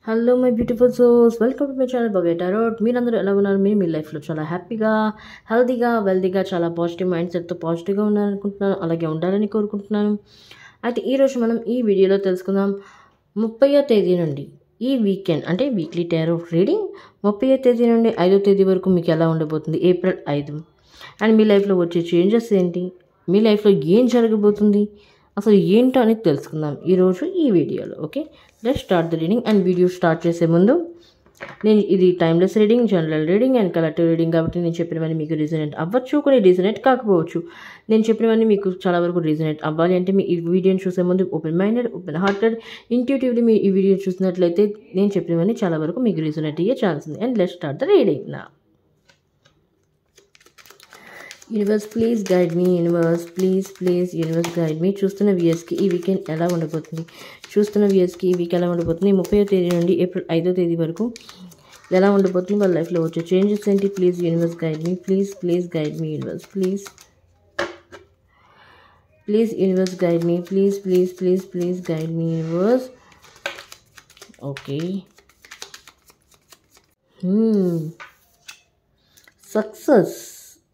Hello my beautiful souls, welcome to my channel Bhavya tarot. మీరందరూ ఎలా ఉన్నారు? మీరు మీ లైఫ్లో చాలా హ్యాపీగా, హెల్తీగా, వెల్తీగా, చాలా పాజిటివ్ మైండ్ సెట్తో పాజిటివ్గా ఉన్నారనుకుంటున్నాను. అలాగే ఉండాలని కోరుకుంటున్నాను. అయితే ఈరోజు మనం ఈ వీడియోలో తెలుసుకుందాం 30వ తేదీ నుండి ఈ వీకెండ్ అంటే వీక్లీ టారోట్ రీడింగ్ 30వ తేదీ నుండి 5వ తేదీ వరకు మీకు ఎలా ఉండబోతుంది, ఏప్రిల్ 5. అండ్ మీ లైఫ్లో వచ్చే చేంజెస్ ఏంటి, మీ లైఫ్లో ఏం జరగబోతుంది, అసలు ఏంటో అనేది తెలుసుకుందాం ఈరోజు ఈ వీడియోలో. Okay, let's start the reading. And video start చేసే ముందు ఇది timeless reading, general reading and collective reading కాబట్టి నేను చెప్పినవన్నీ మీకు రీజనేట్ అవ్వచ్చు, కొన్ని రీజనేట్ కాకపోవచ్చు. నేను చెప్పినవన్నీ మీకు చాలా వరకు రీజనేట్ అవ్వాలి అంటే మీ ఈ వీడియోని చూసే ముందు open minded, open hearted, intuitively మీ ఈ వీడియో చూసినట్లయితే నేను చెప్పినవన్నీ చాలా వరకు మీకు రీజనేట్ అయ్యే ఛాన్స్ ఉంది. And let's start the reading నా. Universe please guide me, universe please universe guide me. చూస్తున్న వ్యూయర్స్కి ఈ వీకెండ్ ఎలా ఉండబోతుంది, చూస్తున్న వ్యూయర్స్కి ఈ వీక్ ఎలా ఉండబోతుంది, 30వ తేదీ నుండి ఏప్రిల్ 5వ తేదీ వరకు ఎలా ఉండబోతుంది, వాళ్ళ లైఫ్లో వచ్చే చేంజెస్ ఏంటి. Please universe guide me, please guide me universe, please universe guide me, please guide me universe. Okay, success.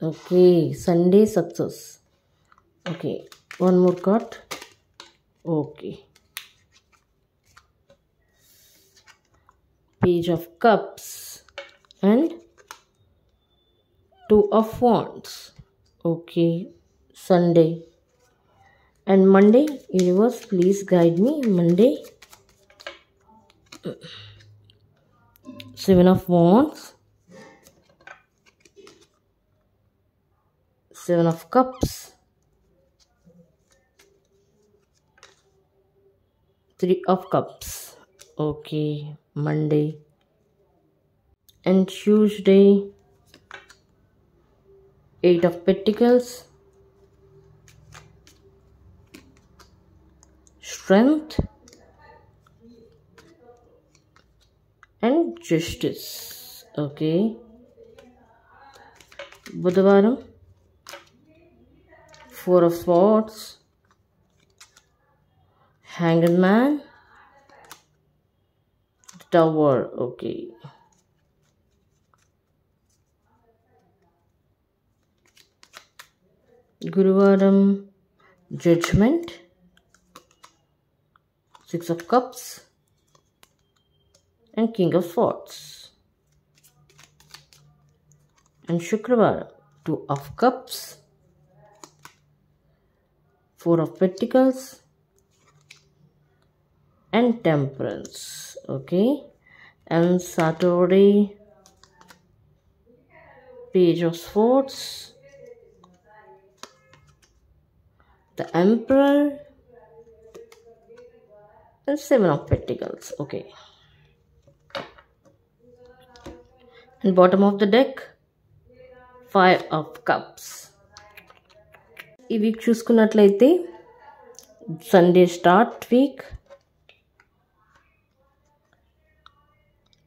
Okay, Sunday success. Okay, one more card. Okay, Page of Cups and Two of Wands. Okay, Sunday and Monday. Universe, please guide me. Monday, Seven of Wands, Seven of Cups, Three of Cups. Okay, Monday and Tuesday, Eight of Pentacles, Strength and Justice. Okay, Budhavaram, Four of Swords, Hanged Man, Tower. Okay, Guruvaram, Judgment, Six of Cups and King of Swords. And Shukravaram, Two of Cups, Four of Pentacles and Temperance. Okay, and Saturday, Page of Swords, the Emperor and Seven of Pentacles. Okay, and bottom of the deck, Five of Cups. ఈ week చూసుకున్నట్లయితే Sunday start week,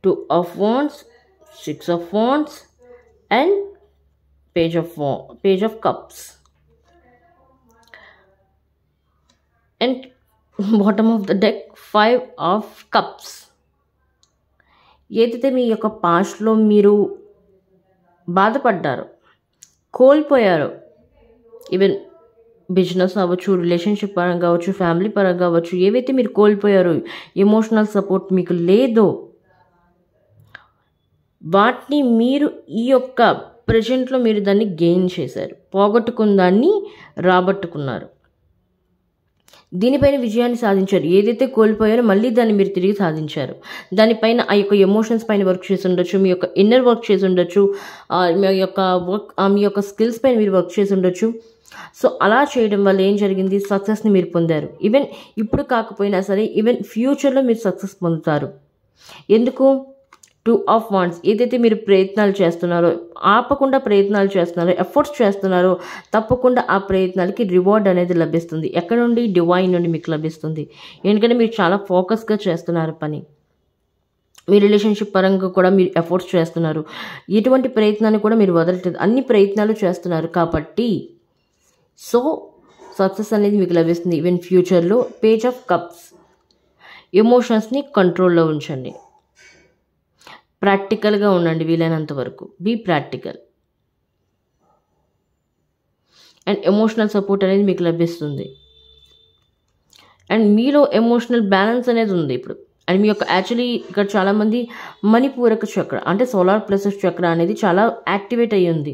Two of Wands, Six of Wands and Page of Cups. And bottom of the deck, Five of Cups. ఏదైతే మీ యొక్క పాస్ట్లో మీరు బాధపడ్డారో, కోల్పోయారో, even business అవ్వచ్చు, relationship పరంగా అవ్వచ్చు, family పరంగా అవ్వచ్చు, ఏవైతే మీరు కోల్పోయారో, ఎమోషనల్ సపోర్ట్ మీకు లేదో, వాటిని మీరు ఈ యొక్క ప్రజెంట్లో మీరు దాన్ని గెయిన్ చేశారు, పోగొట్టుకున్న దాన్ని రాబట్టుకున్నారు, దీనిపైన విజయాన్ని సాధించారు. ఏదైతే కోల్పోయారో మళ్ళీ దాన్ని మీరు తిరిగి సాధించారు. దానిపైన ఆ యొక్క ఎమోషన్స్ పైన వర్క్ చేసి ఉండొచ్చు, మీ యొక్క ఇన్నర్ వర్క్ చేసి ఉండొచ్చు, మీ యొక్క స్కిల్స్ పైన మీరు వర్క్ చేసి ఉండొచ్చు. సో అలా చేయడం వల్ల ఏం జరిగింది, సక్సెస్ని మీరు పొందారు. ఈవెన్ ఇప్పుడు కాకపోయినా సరే, ఈవెన్ ఫ్యూచర్లో మీరు సక్సెస్ పొందుతారు. ఎందుకు, Two of Wands. ఏదైతే మీరు ప్రయత్నాలు చేస్తున్నారో, ఆపకుండా ప్రయత్నాలు చేస్తున్నారో, ఎఫర్ట్స్ చేస్తున్నారో, తప్పకుండా ఆ ప్రయత్నాలకి రివార్డ్ అనేది లభిస్తుంది. ఎక్కడ నుండి, డివైన్ నుండి మీకు లభిస్తుంది. ఎందుకంటే మీరు చాలా ఫోకస్గా చేస్తున్నారు పని. మీ రిలేషన్షిప్ పరంగా కూడా మీరు ఎఫర్ట్స్ చేస్తున్నారు. ఎటువంటి ప్రయత్నాన్ని కూడా మీరు వదలట్లేదు, అన్ని ప్రయత్నాలు చేస్తున్నారు. కాబట్టి సో సక్సెస్ అనేది మీకు లభిస్తుంది ఈవెన్ ఫ్యూచర్లో. పేజ్ ఆఫ్ కప్స్, ఎమోషన్స్ని కంట్రోల్లో ఉంచండి. ప్రాక్టికల్గా ఉండండి వీలైనంత వరకు. Be practical. And emotional support అనేది మీకు లభిస్తుంది. అండ్ మీలో ఎమోషనల్ బ్యాలెన్స్ అనేది ఉంది ఇప్పుడు. అండ్ మీ యొక్క యాక్చువల్లీ ఇక్కడ చాలామంది మణిపూరక చక్ర అంటే సోలార్ ప్లెక్సస్ చక్ర అనేది చాలా యాక్టివేట్ అయ్యి ఉంది.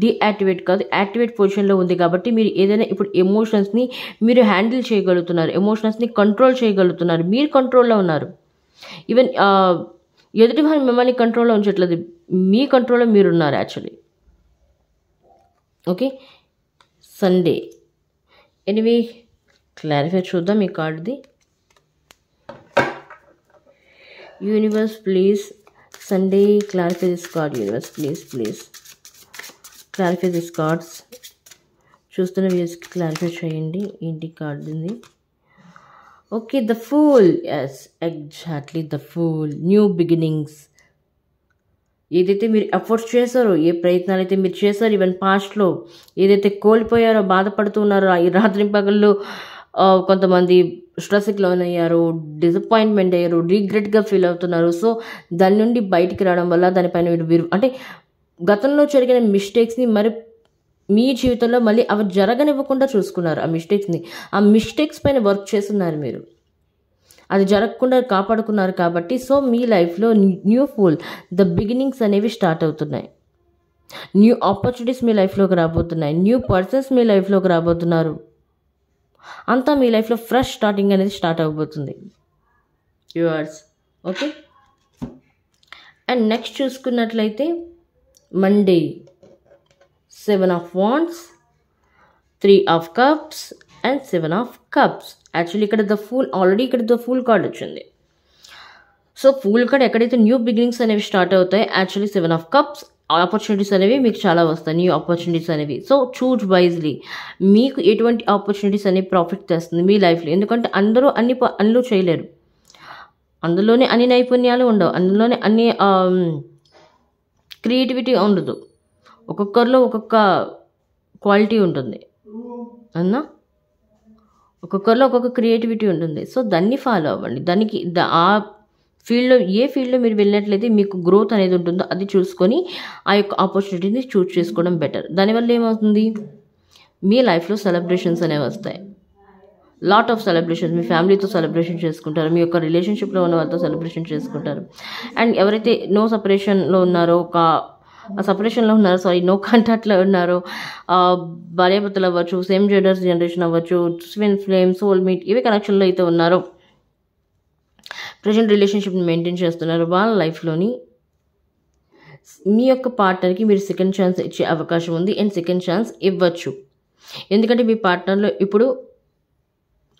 డీయాక్టివేట్ కాదు, యాక్టివేట్ పొజిషన్లో ఉంది. కాబట్టి మీరు ఏదైనా ఇప్పుడు ఎమోషన్స్ని మీరు హ్యాండిల్ చేయగలుగుతున్నారు, ఎమోషన్స్ని కంట్రోల్ చేయగలుగుతున్నారు, మీరు కంట్రోల్లో ఉన్నారు. ఈవెన్ ఎదుటి వారు మిమ్మల్ని కంట్రోల్లో ఉంచట్లేదు, మీ కంట్రోల్లో మీరున్నారు actually. Okay, Sunday. Anyway clarify చూద్దాం ఈ కార్డ్ది. Universe please, Sunday clarify this card. Universe please clarify this cards. చూస్తున్న వ్యూస్కి క్లారిఫై చేయండి ఏంటి కార్డ్ ఉంది. Okay, the fool. Yes, exactly the fool. New beginnings. ఏదైతే మీరు ఎఫర్ట్స్ చేశారో, ఏ ప్రయత్నాలు అయితే మీరు చేశారో, ఈవెన్ పాస్ట్లో ఏదైతే కోల్పోయారో, బాధపడుతూ ఉన్నారో, ఈ రాత్రి పగళ్ళు కొంతమంది స్ట్రెస్కి లోన్ అయ్యారు, డిసప్పాయింట్మెంట్ అయ్యారు, రిగ్రెట్గా ఫీల్ అవుతున్నారు. సో దాని నుండి బయటికి రావడం వల్ల దానిపైన మీరు అంటే గతంలో జరిగిన మిస్టేక్స్ని మరి మీ జీవితంలో మళ్ళీ అవి జరగనివ్వకుండా చూసుకున్నారు. ఆ మిస్టేక్స్ పైన వర్క్ చేస్తున్నారు మీరు, అది జరగకుండా కాపాడుకున్నారు. కాబట్టి సో మీ లైఫ్లో న్యూ ఫూల్, ద బిగినింగ్స్ అనేవి స్టార్ట్ అవుతున్నాయి. న్యూ ఆపర్చునిటీస్ మీ లైఫ్లోకి రాబోతున్నాయి, న్యూ పర్సన్స్ మీ లైఫ్లోకి రాబోతున్నారు. అంతా మీ లైఫ్లో ఫ్రెష్ స్టార్టింగ్ అనేది స్టార్ట్ అవబోతుంది యూవర్స్. ఓకే, అండ్ నెక్స్ట్ చూసుకున్నట్లయితే Monday 7 of Wands, 3 of Cups and 7 of Cups. Actually ఇక్కడ ద ఫూల్, ఆల్రెడీ ఇక్కడ ద ఫూల్ కార్డ్ వచ్చింది. సో ఫూల్ కార్డ్ ఎక్కడైతే న్యూ బిగినింగ్స్ అనేవి స్టార్ట్ అవుతాయి, యాక్చువల్లీ 7 of Cups ఆపర్చునిటీస్ అనేవి మీకు చాలా వస్తాయి, న్యూ ఆపర్చునిటీస్ అనేవి. సో చూజ్ వైజ్లీ, మీకు ఎటువంటి ఆపర్చునిటీస్ అనేవి ప్రాఫిట్ తెస్తుంది మీ లైఫ్లో. ఎందుకంటే అందరూ అన్ని పనులు చేయలేరు, అందులోనే అన్ని నైపుణ్యాలు ఉండవు, అందులోనే అన్ని క్రియేటివిటీ ఉండదు. ఒక్కొక్కరిలో ఒక్కొక్క క్వాలిటీ ఉంటుంది అన్నా, ఒక్కొక్కరిలో ఒక్కొక్క క్రియేటివిటీ ఉంటుంది. సో దాన్ని ఫాలో అవ్వండి. దానికి ఆ ఫీల్డ్లో, ఏ ఫీల్డ్లో మీరు వెళ్ళినట్లయితే మీకు గ్రోత్ అనేది ఉంటుందో అది చూసుకొని ఆ యొక్క ఆపర్చునిటీని చూస్ చేసుకోవడం బెటర్. దానివల్ల ఏమవుతుంది, మీ లైఫ్లో సెలబ్రేషన్స్ అనేవి వస్తాయి. లాట్ ఆఫ్ సెలబ్రేషన్స్, మీ ఫ్యామిలీతో సెలబ్రేషన్ చేసుకుంటారు, మీ యొక్క రిలేషన్షిప్లో ఉన్న వాళ్ళతో సెలబ్రేషన్ చేసుకుంటారు. అండ్ ఎవరైతే నో సపరేషన్లో ఉన్నారో, నో కాంటాక్ట్లో ఉన్నారో, భార్యాభర్తలు అవ్వచ్చు, సేమ్ జెండర్స్ జనరేషన్ అవ్వచ్చు, ట్విన్ ఫ్లేమ్, సోల్మేట్, ఇవి కనెక్షన్లో అయితే ఉన్నారో, ప్రజెంట్ రిలేషన్షిప్ని మెయింటైన్ చేస్తున్నారు, వాళ్ళ లైఫ్లోని మీ యొక్క పార్ట్నర్కి మీరు సెకండ్ ఛాన్స్ ఇచ్చే అవకాశం ఉంది. అండ్ సెకండ్ ఛాన్స్ ఇవ్వచ్చు, ఎందుకంటే మీ పార్ట్నర్లో ఇప్పుడు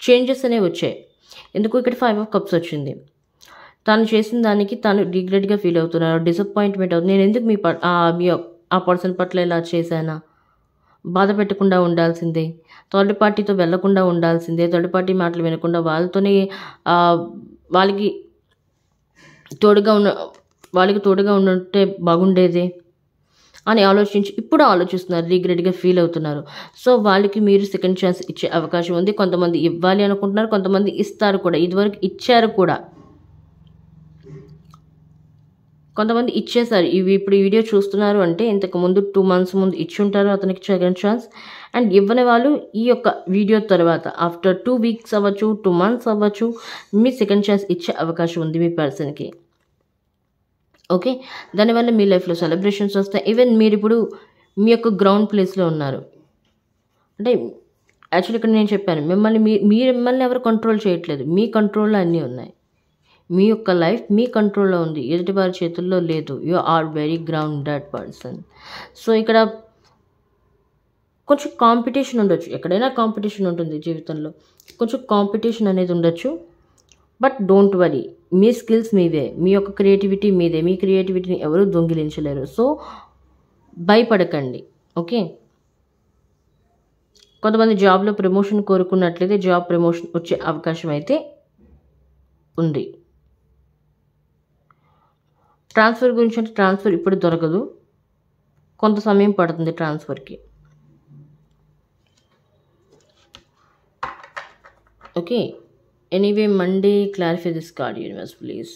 చేంజెస్ అనేవి వచ్చాయి. ఎందుకు ఇక్కడ 5 of Cups వచ్చింది. తను చేసిన దానికి తను రిగ్రెట్గా ఫీల్ అవుతున్నారు, డిసప్పాయింట్మెంట్ అవుతుంది. నేను ఎందుకు ఆ పర్సన్ పట్ల ఇలా చేశానా, బాధ పెట్టకుండా ఉండాల్సిందే, థర్డ్ పార్టీతో వెళ్లకుండా ఉండాల్సిందే, థర్డ్ పార్టీ మాటలు వినకుండా వాళ్ళతోనే వాళ్ళకి తోడుగా ఉంటే బాగుండేదే అని ఇప్పుడు ఆలోచిస్తున్నారు, రిగ్రెట్గా ఫీల్ అవుతున్నారు. సో వాళ్ళకి మీరు సెకండ్ ఛాన్స్ ఇచ్చే అవకాశం ఉంది. కొంతమంది ఇవ్వాలి అనుకుంటున్నారు, కొంతమంది ఇస్తారు కూడా, ఇదివరకు ఇచ్చారు కూడా, కొంతమంది ఇచ్చేసారు. ఇప్పుడు ఈ వీడియో చూస్తున్నారు అంటే ఇంతకుముందు 2 months ముందు ఇచ్చుంటారు అతనికి సెకండ్ ఛాన్స్. అండ్ ఇవ్వని వాళ్ళు ఈ యొక్క వీడియో తర్వాత ఆఫ్టర్ 2 weeks అవ్వచ్చు, 2 months అవ్వచ్చు, మీ సెకండ్ ఛాన్స్ ఇచ్చే అవకాశం ఉంది మీ పర్సన్కి. ఓకే, దానివల్ల మీ లైఫ్లో సెలబ్రేషన్స్ వస్తాయి. ఈవెన్ మీరు ఇప్పుడు మీ యొక్క గ్రౌండ్ ప్లేస్లో ఉన్నారు అంటే, యాక్చువల్లీ ఇక్కడ నేను చెప్పాను మిమ్మల్ని ఎవరు కంట్రోల్ చేయట్లేదు, మీ కంట్రోల్లో అన్నీ ఉన్నాయి. మీ యొక్క లైఫ్ మీ కంట్రోల్లో ఉంది, ఎదుటి వారి చేతుల్లో లేదు. You are very grounded person. So ఇక్కడ కొంచెం కాంపిటీషన్ ఉండొచ్చు, ఎక్కడైనా కాంపిటీషన్ ఉంటుంది జీవితంలో, కొంచెం కాంపిటీషన్ అనేది ఉండొచ్చు. బట్ డోంట్ వరీ, మీ స్కిల్స్ మీవే, మీ యొక్క క్రియేటివిటీ మీదే, మీ క్రియేటివిటీని ఎవరు దొంగిలించలేరు. సో భయపడకండి. ఓకే, కొంతమంది జాబ్లో ప్రమోషన్ కోరుకున్నట్లయితే జాబ్ ప్రమోషన్ వచ్చే అవకాశం అయితే ఉంది. ట్రాన్స్ఫర్ గురించి అంటే ట్రాన్స్ఫర్ ఇప్పుడు దొరకదు, కొంత సమయం పడుతుంది ట్రాన్స్ఫర్కి. Okay, anyway Monday clarify this card universe please.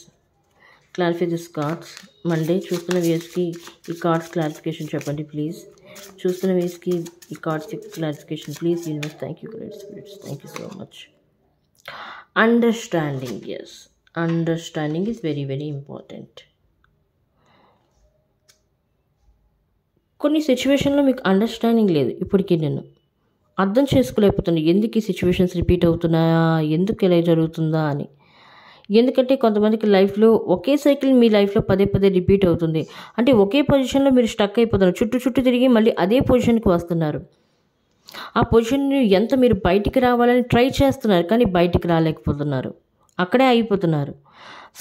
Clarify this cards. Monday చూస్తున్న వ్యూస్కి ఈ కార్డ్స్ క్లారిఫికేషన్ చెప్పండి ప్లీజ్. చూస్తున్న వ్యూస్కి ఈ cards clarification please. Universe, thank you great spirits, thank you so much. Understanding, yes, understanding is very very important. కొన్ని సిచ్యువేషన్లో మీకు అండర్స్టాండింగ్ లేదు, ఇప్పటికీ నేను అర్థం చేసుకోలేకపోతున్నాను ఎందుకు ఈ సిచ్యువేషన్స్ రిపీట్ అవుతున్నాయా, ఎందుకు ఇలా జరుగుతుందా అని. ఎందుకంటే కొంతమందికి లైఫ్లో ఒకే సైకిల్ మీ లైఫ్లో పదే పదే రిపీట్ అవుతుంది. అంటే ఒకే పొజిషన్లో మీరు స్టక్ అయిపోతున్నారు, చుట్టూ తిరిగి మళ్ళీ అదే పొజిషన్కి వస్తున్నారు. ఆ పొజిషన్ ఎంత మీరు బయటికి రావాలని ట్రై చేస్తున్నారు, కానీ బయటికి రాలేకపోతున్నారు, అక్కడే అయిపోతున్నారు.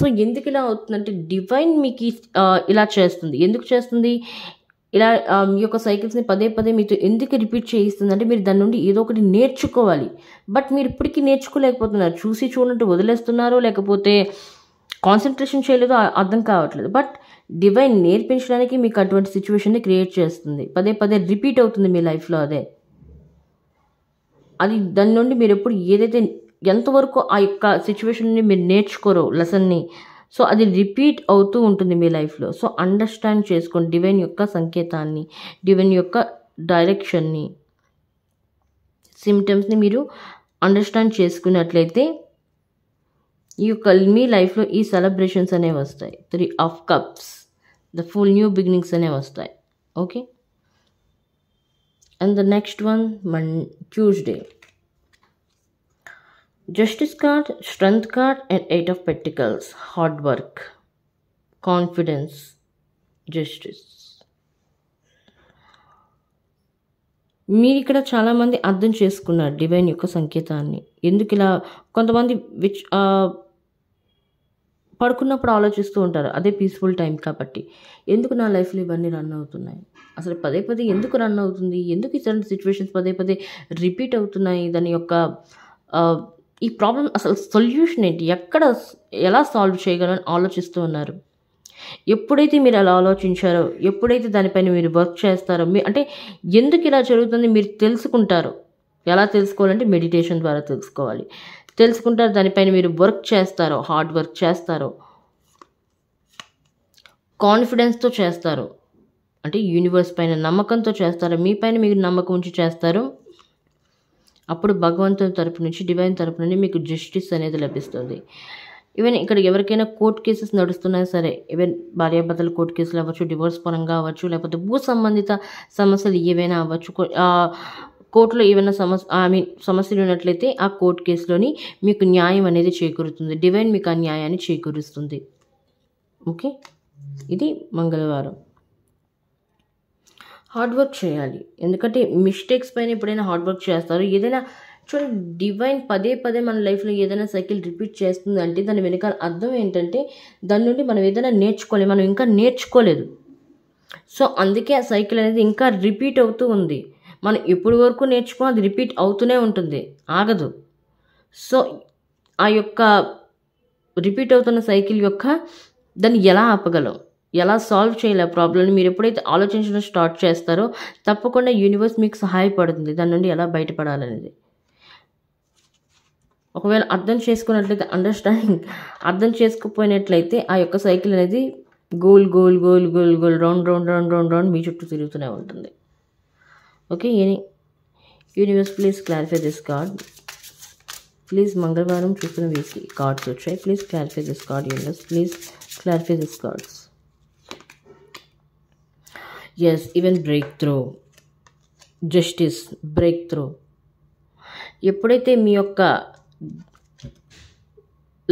సో ఎందుకు ఇలా అవుతుందంటే డివైన్ మీకు ఇలా చేస్తుంది. ఎందుకు చేస్తుంది ఇలా? మీ యొక్క సైకిల్స్ని పదే పదే మీతో ఎందుకు రిపీట్ చేయిస్తుంది అంటే మీరు దాని నుండి ఏదో ఒకటి నేర్చుకోవాలి. బట్ మీరు ఇప్పటికీ నేర్చుకోలేకపోతున్నారు. చూసి చూడండి వదిలేస్తున్నారో లేకపోతే కాన్సన్ట్రేషన్ చేయలేదో అర్థం కావట్లేదు. బట్ డివైన్ నేర్పించడానికి మీకు అటువంటి సిచ్యువేషన్ని క్రియేట్ చేస్తుంది. పదే పదే రిపీట్ అవుతుంది మీ లైఫ్లో. అది దాని నుండి మీరు ఎప్పుడు ఏదైతే ఎంతవరకు ఆ యొక్క సిచ్యువేషన్ని మీరు నేర్చుకోరో లెసన్ని, సో అది రిపీట్ అవుతూ ఉంటుంది మీ లైఫ్లో. సో అండర్స్టాండ్ చేసుకోండి డివైన్ యొక్క సంకేతాన్ని, డివైన్ యొక్క డైరెక్షన్ని, సిమ్టమ్స్ని మీరు అండర్స్టాండ్ చేసుకున్నట్లయితే ఈ యొక్క మీ లైఫ్లో ఈ సెలబ్రేషన్స్ అనేవి వస్తాయి. 3 of Cups, the full new beginnings అనేవి వస్తాయి. Okay, and the next one Tuesday, Justice card, Strength card, and 8 of Pentacles. Hard work, confidence, justice. మీరు ఇక్కడ చాలామంది అర్థం చేసుకున్నారు డివైన్ యొక్క సంకేతాన్ని. ఎందుకు ఇలా కొంతమంది పడుకున్నప్పుడు ఆలోచిస్తూ ఉంటారు, అదే పీస్ఫుల్ టైం కాబట్టి. ఎందుకు నా లైఫ్లో ఇవన్నీ రన్ అవుతున్నాయి, అసలు పదే పదే ఎందుకు రన్ అవుతుంది, ఎందుకు ఇలాంటి సిచ్యువేషన్స్ పదే పదే రిపీట్ అవుతున్నాయి, దాని యొక్క ఈ ప్రాబ్లం అసలు సొల్యూషన్ ఏంటి, ఎక్కడ ఎలా సాల్వ్ చేయగలని ఆలోచిస్తూ ఉన్నారు. ఎప్పుడైతే మీరు అలా ఆలోచించారో, ఎప్పుడైతే దానిపైన మీరు వర్క్ చేస్తారో, అంటే ఎందుకు ఇలా జరుగుతుంది మీరు తెలుసుకుంటారో. ఎలా తెలుసుకోవాలంటే మెడిటేషన్ ద్వారా తెలుసుకోవాలి. తెలుసుకుంటారు, దానిపైన మీరు వర్క్ చేస్తారో, హార్డ్ వర్క్ చేస్తారో, కాన్ఫిడెన్స్తో చేస్తారు, అంటే యూనివర్స్ పైన నమ్మకంతో చేస్తారు, మీ పైన మీరు నమ్మకం ఉంచి చేస్తారు. అప్పుడు భగవంతుని తరపు నుంచి, డివైన్ తరపు నుండి మీకు జస్టిస్ అనేది లభిస్తుంది. ఈవెన్ ఇక్కడ ఎవరికైనా కోర్ట్ కేసెస్ నడుస్తున్నా సరే, ఈవెన్ భార్యాభర్తల కోర్ట్ కేసులు అవ్వచ్చు, డివోర్స్ పరంగా అవ్వచ్చు, లేకపోతే భూ సంబంధిత సమస్యలు ఏవైనా అవ్వచ్చు, కోర్టులో ఏమైనా సమస్యలు ఉన్నట్లయితే ఆ కోర్ట్ కేసులోని మీకు న్యాయం అనేది చేకూరుతుంది. డివైన్ మీకు ఆ న్యాయాన్ని చేకూరుస్తుంది. ఓకే, ఇది మంగళవారం. హార్డ్ వర్క్ చేయాలి, ఎందుకంటే మిస్టేక్స్ పైన ఎప్పుడైనా హార్డ్ వర్క్ చేస్తారు. ఏదైనా చూడండి, డివైన్ పదే పదే మన లైఫ్లో ఏదైనా సైకిల్ రిపీట్ చేస్తుంది అంటే దాని వెనకాల అర్థం ఏంటంటే దాని నుండి మనం ఏదైనా నేర్చుకోలేదు, మనం ఇంకా నేర్చుకోలేదు. సో అందుకే ఆ సైకిల్ అనేది ఇంకా రిపీట్ అవుతూ ఉంది. మనం ఎప్పటి వరకు నేర్చుకో అది రిపీట్ అవుతూనే ఉంటుంది, ఆగదు. సో ఆ యొక్క రిపీట్ అవుతున్న సైకిల్ యొక్క దాన్ని ఎలా ఆపగలం, ఎలా సాల్వ్ చేయాలి ఆ ప్రాబ్లమ్ని మీరు ఎప్పుడైతే ఆలోచించడం స్టార్ట్ చేస్తారో తప్పకుండా యూనివర్స్ మీకు సహాయపడుతుంది దాని నుండి ఎలా బయటపడాలనేది. ఒకవేళ అర్థం చేసుకున్నట్లయితే, అండర్స్టాండింగ్ అర్థం చేసుకోపోయినట్లయితే ఆ యొక్క సైకిల్ అనేది గోల్ గోల్ గోల్ గోల్ గోల్ round round round round round మీ చుట్టూ తిరుగుతూనే ఉంటుంది. Okay, universe please clarify this card. Please మంగళవారం చూస్తున్న వీక్లీ కార్డ్స్ వచ్చాయి. Please clarify this card. Universe please clarify this cards. Yes, even break through, justice, break through. ఎప్పుడైతే మీ యొక్క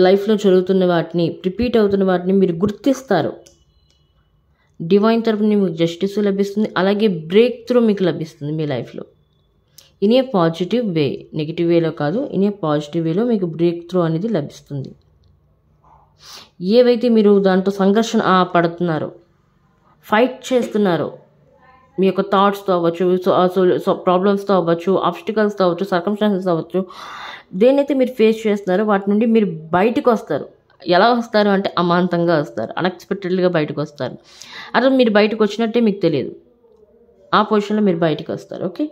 లైఫ్లో జరుగుతున్న వాటిని, రిపీట్ అవుతున్న వాటిని మీరు గుర్తిస్తారో డివైన్ తరపున మీకు జస్టిస్ లభిస్తుంది, అలాగే బ్రేక్ త్రూ మీకు లభిస్తుంది మీ లైఫ్లో. In a positive way, negative వేలో కాదు, ఇన్ ఏ పాజిటివ్ వేలో మీకు బ్రేక్ త్రూ అనేది లభిస్తుంది. ఏవైతే మీరు దాంట్లో సంఘర్షణ పడుతున్నారో, ఫైట్ చేస్తున్నారో, మీ యొక్క థాట్స్తో అవ్వచ్చు, ప్రాబ్లమ్స్తో అవ్వచ్చు, ఆబ్స్టికల్స్తో అవ్వచ్చు, సర్కమ్స్టాన్సెస్ అవ్వచ్చు, దేన్నైతే మీరు ఫేస్ చేస్తున్నారో వాటి నుండి మీరు బయటకు వస్తారు. ఎలా వస్తారు అంటే అమాంతంగా వస్తారు, అన్ఎక్స్పెక్టెడ్గా బయటకు వస్తారు. అసలు మీరు బయటకు వచ్చినట్టే మీకు తెలియదు, ఆ పొజిషన్లో మీరు బయటకు వస్తారు. ఓకే,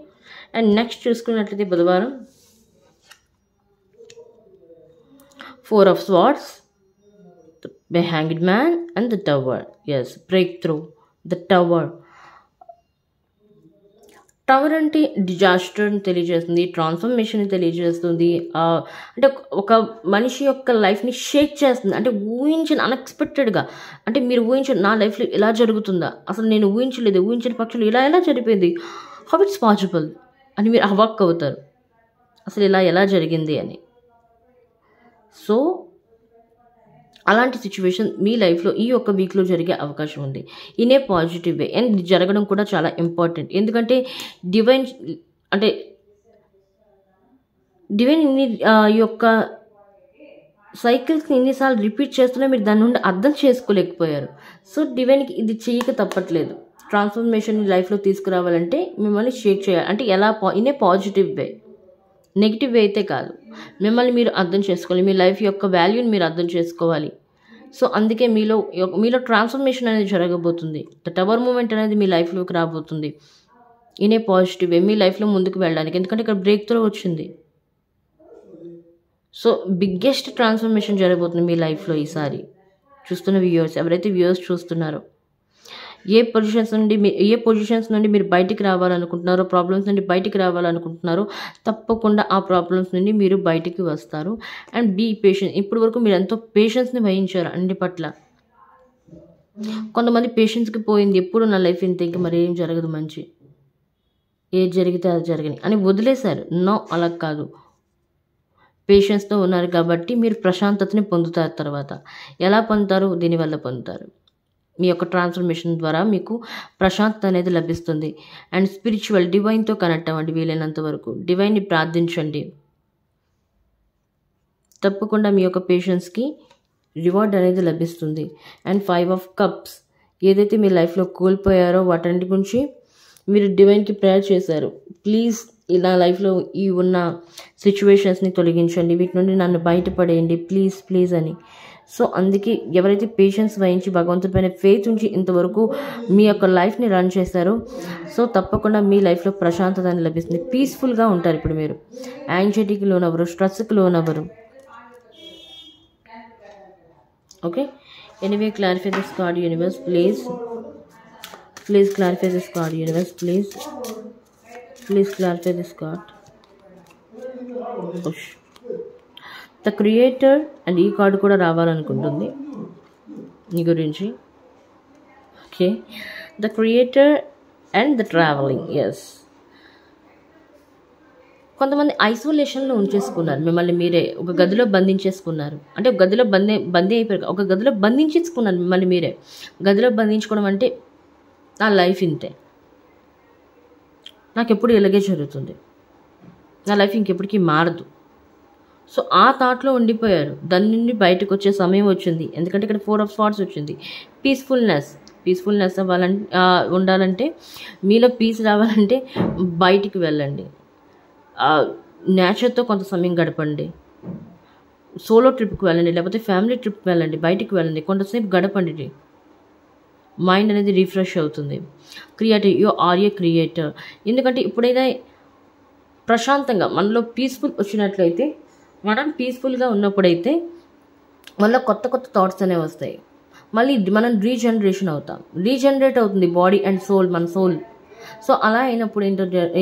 అండ్ నెక్స్ట్ చూసుకున్నట్లయితే బుధవారం 4 of Swords, by hanged man and the tower. Yes, break through the tower. Tower అంటే డిజాస్టర్ని తెలియజేస్తుంది, ట్రాన్స్ఫర్మేషన్ని తెలియజేస్తుంది. అంటే ఒక మనిషి యొక్క లైఫ్ని షేక్ చేస్తుంది. అంటే ఊహించిన అన్ఎక్స్పెక్టెడ్గా, అంటే మీరు ఊహించిన నా లైఫ్లో ఇలా జరుగుతుందా, అసలు నేను ఊహించలేదు, ఊహించిన పక్షులు ఇలా ఎలా జరిపోయింది, హౌ ఇట్స్ పాసిబుల్ అని మీరు అవాక్ అవుతారు, అసలు ఇలా ఎలా జరిగింది అని. సో అలాంటి సిచ్యువేషన్ మీ లైఫ్లో ఈ ఒక్క వీక్లో జరిగే అవకాశం ఉంది in a positive way. And ఇది జరగడం కూడా చాలా ఇంపార్టెంట్. ఎందుకంటే డివైన్ ఇన్ని ఈ యొక్క సైకిల్స్ని ఎన్నిసార్లు రిపీట్ చేస్తున్నా మీరు దాని నుండి అర్థం చేసుకోలేకపోయారు. సో డివైన్కి ఇది చేయక తప్పట్లేదు. ట్రాన్స్ఫర్మేషన్ లైఫ్లో తీసుకురావాలంటే మిమ్మల్ని షేక్ చేయాలి. అంటే ఎలా in a positive way, negative వే అయితే కాదు. మిమ్మల్ని మీరు అర్థం చేసుకోవాలి, మీ లైఫ్ యొక్క వాల్యూని మీరు అర్థం చేసుకోవాలి. సో అందుకే మీలో ట్రాన్స్ఫర్మేషన్ అనేది జరగబోతుంది. ద టవర్ మూమెంట్ అనేది మీ లైఫ్లోకి రాబోతుంది ఇన్ ఏ పాజిటివ్ వే, మీ లైఫ్లో ముందుకు వెళ్ళడానికి. ఎందుకంటే ఇక్కడ బ్రేక్ త్రూ వచ్చింది. సో బిగ్గెస్ట్ ట్రాన్స్ఫర్మేషన్ జరగబోతుంది మీ లైఫ్లో ఈసారి. చూస్తున్న వ్యూయర్స్, ఎవరైతే వ్యూయర్స్ చూస్తున్నారో, ఏ పొజిషన్స్ నుండి మీరు బయటికి రావాలనుకుంటున్నారో, ప్రాబ్లమ్స్ నుండి బయటికి రావాలనుకుంటున్నారో, తప్పకుండా ఆ ప్రాబ్లమ్స్ నుండి మీరు బయటికి వస్తారు. And be patient. ఇప్పటి వరకు మీరు ఎంతో పేషెన్స్ని వహించారు అన్ని పట్ల. కొంతమంది పేషెన్స్కి పోయింది, ఎప్పుడు నా లైఫ్ ఇంత, ఇంకా మరి ఏం జరగదు, మంచి ఏది జరిగితే అది జరగని అని వదిలేశారు. నో, అలా కాదు. పేషెన్స్తో ఉన్నారు కాబట్టి మీరు ప్రశాంతతని పొందుతారు. తర్వాత ఎలా పొందుతారు, దీనివల్ల పొందుతారు. మీ యొక్క ట్రాన్స్ఫర్మేషన్ ద్వారా మీకు ప్రశాంతత అనేది లభిస్తుంది. అండ్ స్పిరిచువల్ డివైన్తో కనెక్ట్ అవ్వండి వీలైనంత వరకు. డివైన్ని ప్రార్థించండి. తప్పకుండా మీ యొక్క పేషెన్స్కి రివార్డ్ అనేది లభిస్తుంది. అండ్ 5 of Cups, ఏదైతే మీ లైఫ్లో కోల్పోయారో వాటన్నిటి గురించి మీరు డివైన్కి ప్రేయర్ చేశారు. ప్లీజ్ ఇలా లైఫ్లో ఈ ఉన్న సిచ్యువేషన్స్ని తొలగించండి, వీటి నుండి నన్ను బయటపడేయండి ప్లీజ్ ప్లీజ్ అని. సో అందుకే ఎవరైతే పేషెన్స్ వహించి భగవంతుడి పైన ఫెయిత్ ఉంచి ఇంతవరకు మీ యొక్క లైఫ్ని రన్ చేశారో, సో తప్పకుండా మీ లైఫ్లో ప్రశాంతత అని లభిస్తుంది. పీస్ఫుల్గా ఉంటారు ఇప్పుడు మీరు. యాంగ్జైటీకి లోనవ్వరు, స్ట్రెస్కి లోనవ్వరు. Okay, anyway clarify this card universe please. Please clarify this card universe please. Please clarify this card. The creator. And ఈ కార్డు కూడా రావాలనుకుంటుంది నీ గురించి. Okay, the creator and the travelling. Yes, కొంతమంది ఐసోలేషన్లో ఉంచేసుకున్నారు మిమ్మల్ని మీరే, ఒక గదిలో బంధించేసుకున్నారు. అంటే ఒక గదిలో బందీ అయిపోయారు, ఒక గదిలో బంధించేసుకున్నారు మిమ్మల్ని మీరే. గదిలో బంధించుకోవడం అంటే నా లైఫ్ ఇంతే, నాకు ఎప్పుడు ఇలాగే జరుగుతుంది, నా లైఫ్ ఇంకెప్పటికీ మారదు. సో ఆ థాట్లో ఉండిపోయారు. దాని నుండి బయటకు వచ్చే సమయం వచ్చింది. ఎందుకంటే ఇక్కడ 4 of Swords వచ్చింది. పీస్ఫుల్నెస్ ఉండాలంటే, మీలో పీస్ రావాలంటే బయటికి వెళ్ళండి, నేచర్తో కొంత సమయం గడపండి, సోలో ట్రిప్కి వెళ్ళండి, లేకపోతే ఫ్యామిలీ ట్రిప్కి వెళ్ళండి, బయటికి వెళ్ళండి, కొంతసేపు గడపండి. మైండ్ అనేది రిఫ్రెష్ అవుతుంది. You are a creator. ఎందుకంటే ఇప్పుడైతే ప్రశాంతంగా మనలో పీస్ఫుల్ వచ్చినట్లయితే, మనం పీస్ఫుల్గా ఉన్నప్పుడైతే మనలో కొత్త కొత్త థాట్స్ అనేవి వస్తాయి. మళ్ళీ మనం రీజనరేట్ అవుతుంది బాడీ అండ్ సోల్, మన సోల్. సో అలా అయినప్పుడు